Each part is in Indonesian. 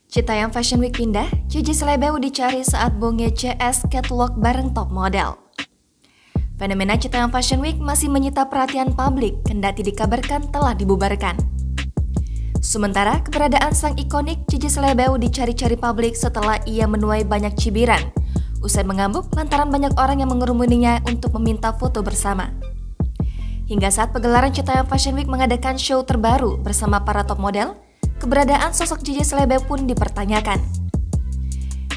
Citayam Fashion Week pindah, Gigi Selebeu dicari saat Bonge CS catwalk bareng top model. Fenomena Citayam Fashion Week masih menyita perhatian publik, kendati dikabarkan telah dibubarkan. Sementara keberadaan sang ikonik Gigi Selebeu dicari-cari publik setelah ia menuai banyak cibiran, usai mengamuk lantaran banyak orang yang mengerumuninya untuk meminta foto bersama. Hingga saat pegelaran Citayam Fashion Week mengadakan show terbaru bersama para top model, keberadaan sosok Gigi Selebeu pun dipertanyakan.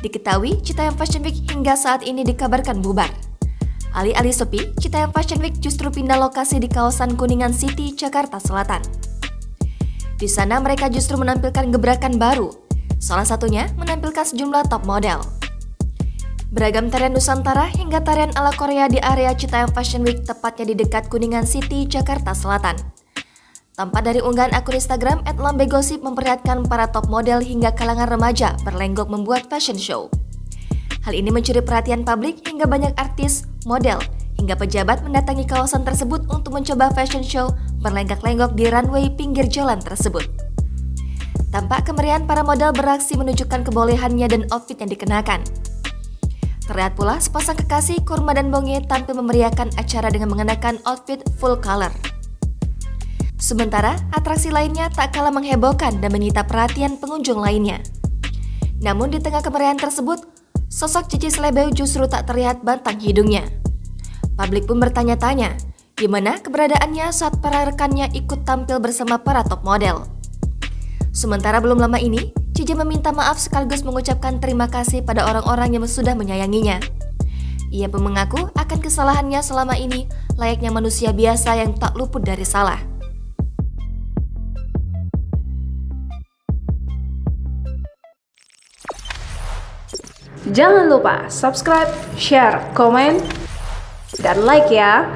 Diketahui, Citayam Fashion Week hingga saat ini dikabarkan bubar. Alih-alih sepi, Citayam Fashion Week justru pindah lokasi di kawasan Kuningan City, Jakarta Selatan. Di sana mereka justru menampilkan gebrakan baru, salah satunya menampilkan sejumlah top model. Beragam tarian Nusantara hingga tarian ala Korea di area Citayam Fashion Week tepatnya di dekat Kuningan City, Jakarta Selatan. Tampak dari unggahan akun Instagram @lambegosip memperlihatkan para top model hingga kalangan remaja berlenggok membuat fashion show. Hal ini mencuri perhatian publik hingga banyak artis, model, hingga pejabat mendatangi kawasan tersebut untuk mencoba fashion show berlenggak-lenggok di runway pinggir jalan tersebut. Tampak kemeriahan para model beraksi menunjukkan kebolehannya dan outfit yang dikenakan. Terlihat pula sepasang kekasih Kurma dan Bonge tampil memeriahkan acara dengan mengenakan outfit full color. Sementara, atraksi lainnya tak kalah menghebohkan dan menyita perhatian pengunjung lainnya. Namun di tengah kemeriahan tersebut, sosok Gigi Selebeu justru tak terlihat batang hidungnya. Publik pun bertanya-tanya, di mana keberadaannya saat para rekannya ikut tampil bersama para top model. Sementara belum lama ini, Gigi meminta maaf sekaligus mengucapkan terima kasih pada orang-orang yang sudah menyayanginya. Ia pun mengaku akan kesalahannya selama ini layaknya manusia biasa yang tak luput dari salah. Jangan lupa subscribe, share, komen, dan like ya!